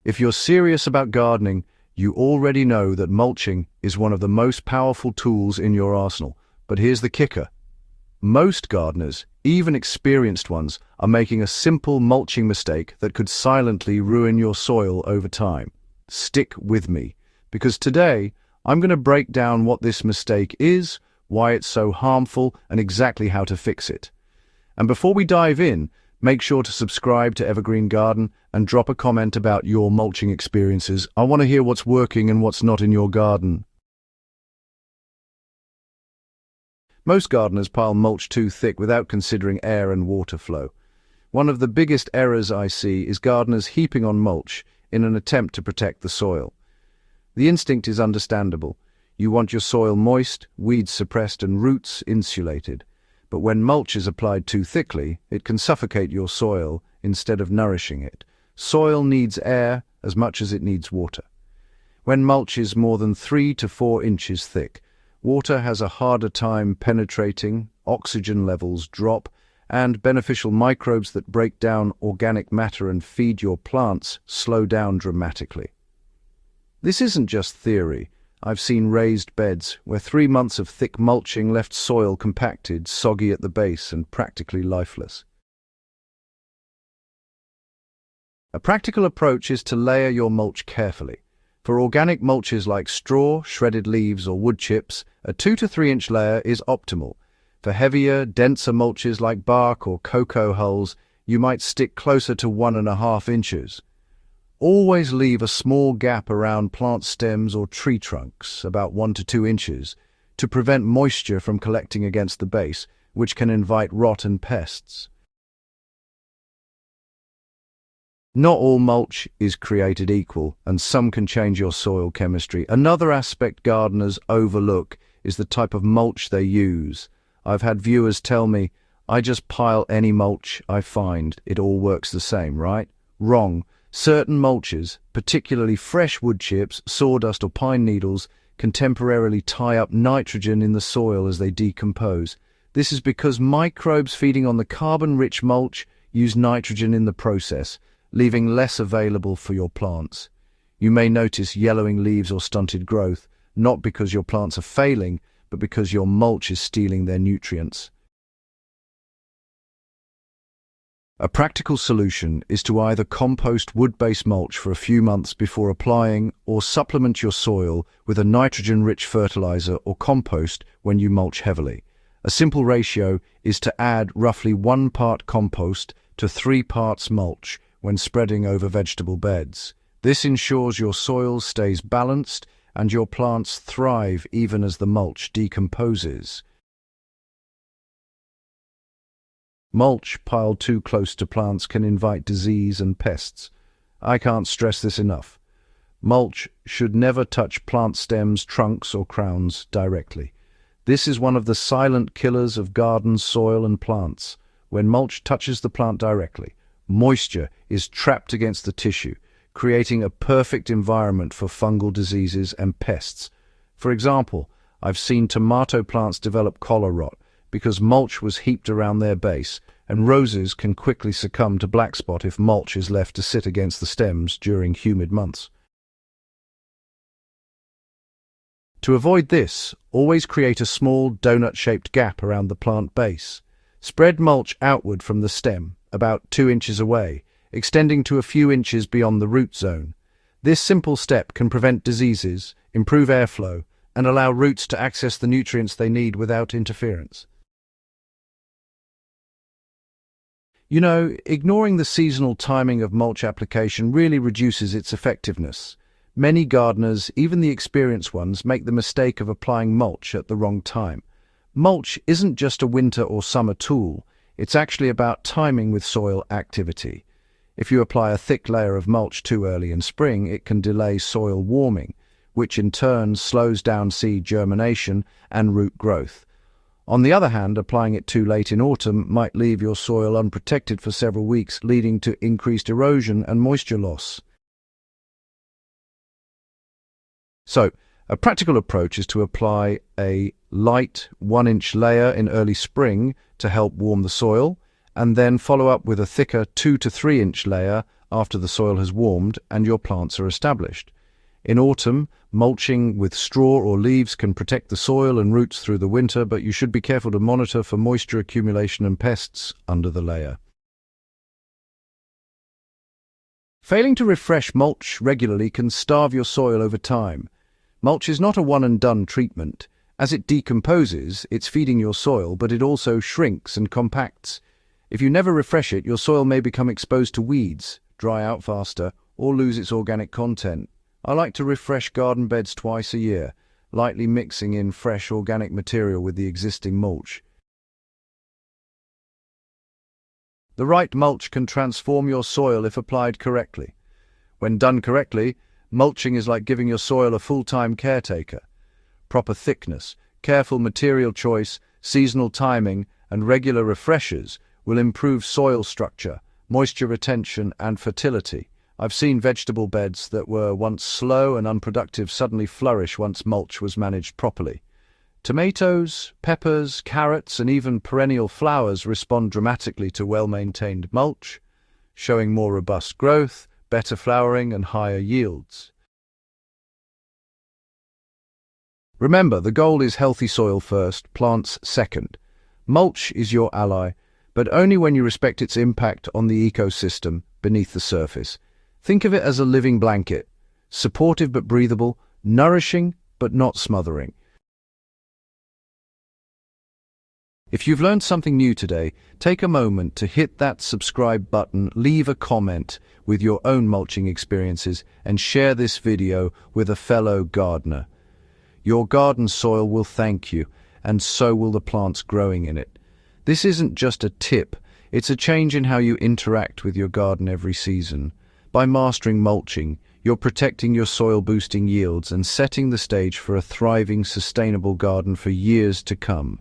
If you're serious about gardening, you already know that mulching is one of the most powerful tools in your arsenal. But here's the kicker. Most gardeners, even experienced ones, are making a simple mulching mistake that could silently ruin your soil over time. Stick with me, because today I'm going to break down what this mistake is, why it's so harmful, and exactly how to fix it. And before we dive in, make sure to subscribe to Evergreen Garden and drop a comment about your mulching experiences. I want to hear what's working and what's not in your garden. Most gardeners pile mulch too thick without considering air and water flow. One of the biggest errors I see is gardeners heaping on mulch in an attempt to protect the soil. The instinct is understandable. You want your soil moist, weeds suppressed, and roots insulated. But when mulch is applied too thickly, it can suffocate your soil instead of nourishing it. Soil needs air as much as it needs water. When mulch is more than 3 to 4 inches thick, water has a harder time penetrating, oxygen levels drop, and beneficial microbes that break down organic matter and feed your plants slow down dramatically. This isn't just theory. I've seen raised beds where 3 months of thick mulching left soil compacted, soggy at the base, and practically lifeless. A practical approach is to layer your mulch carefully. For organic mulches like straw, shredded leaves, or wood chips, a 2 to 3 inch layer is optimal. For heavier, denser mulches like bark or cocoa hulls, you might stick closer to 1.5 inches. Always leave a small gap around plant stems or tree trunks, about 1 to 2 inches, to prevent moisture from collecting against the base, which can invite rot and pests. Not all mulch is created equal, and some can change your soil chemistry. Another aspect gardeners overlook is the type of mulch they use. I've had viewers tell me, "I just pile any mulch I find, it all works the same," right? Wrong. Certain mulches, particularly fresh wood chips, sawdust, or pine needles, can temporarily tie up nitrogen in the soil as they decompose. This is because microbes feeding on the carbon-rich mulch use nitrogen in the process, leaving less available for your plants. You may notice yellowing leaves or stunted growth, not because your plants are failing, but because your mulch is stealing their nutrients. A practical solution is to either compost wood-based mulch for a few months before applying, or supplement your soil with a nitrogen-rich fertilizer or compost when you mulch heavily. A simple ratio is to add roughly 1 part compost to 3 parts mulch when spreading over vegetable beds. This ensures your soil stays balanced and your plants thrive even as the mulch decomposes. Mulch piled too close to plants can invite disease and pests. I can't stress this enough. Mulch should never touch plant stems, trunks, or crowns directly. This is one of the silent killers of garden soil and plants. When mulch touches the plant directly, moisture is trapped against the tissue, creating a perfect environment for fungal diseases and pests. For example, I've seen tomato plants develop collar rot because mulch was heaped around their base, and roses can quickly succumb to black spot if mulch is left to sit against the stems during humid months. To avoid this, always create a small donut-shaped gap around the plant base. Spread mulch outward from the stem, about 2 inches away, extending to a few inches beyond the root zone. This simple step can prevent diseases, improve airflow, and allow roots to access the nutrients they need without interference. You know, ignoring the seasonal timing of mulch application really reduces its effectiveness. Many gardeners, even the experienced ones, make the mistake of applying mulch at the wrong time. Mulch isn't just a winter or summer tool, it's actually about timing with soil activity. If you apply a thick layer of mulch too early in spring, it can delay soil warming, which in turn slows down seed germination and root growth. On the other hand, applying it too late in autumn might leave your soil unprotected for several weeks, leading to increased erosion and moisture loss. So, a practical approach is to apply a light 1-inch layer in early spring to help warm the soil, and then follow up with a thicker 2 to 3 inch layer after the soil has warmed and your plants are established. In autumn, mulching with straw or leaves can protect the soil and roots through the winter, but you should be careful to monitor for moisture accumulation and pests under the layer. Failing to refresh mulch regularly can starve your soil over time. Mulch is not a one-and-done treatment. As it decomposes, it's feeding your soil, but it also shrinks and compacts. If you never refresh it, your soil may become exposed to weeds, dry out faster, or lose its organic content. I like to refresh garden beds twice a year, lightly mixing in fresh organic material with the existing mulch. The right mulch can transform your soil if applied correctly. When done correctly, mulching is like giving your soil a full-time caretaker. Proper thickness, careful material choice, seasonal timing, and regular refreshers will improve soil structure, moisture retention, and fertility. I've seen vegetable beds that were once slow and unproductive suddenly flourish once mulch was managed properly. Tomatoes, peppers, carrots, and even perennial flowers respond dramatically to well-maintained mulch, showing more robust growth, better flowering, and higher yields. Remember, the goal is healthy soil first, plants second. Mulch is your ally, but only when you respect its impact on the ecosystem beneath the surface. Think of it as a living blanket, supportive but breathable, nourishing but not smothering. If you've learned something new today, take a moment to hit that subscribe button, leave a comment with your own mulching experiences, and share this video with a fellow gardener. Your garden soil will thank you, and so will the plants growing in it. This isn't just a tip, it's a change in how you interact with your garden every season. By mastering mulching, you're protecting your soil, boosting yields, and setting the stage for a thriving, sustainable garden for years to come.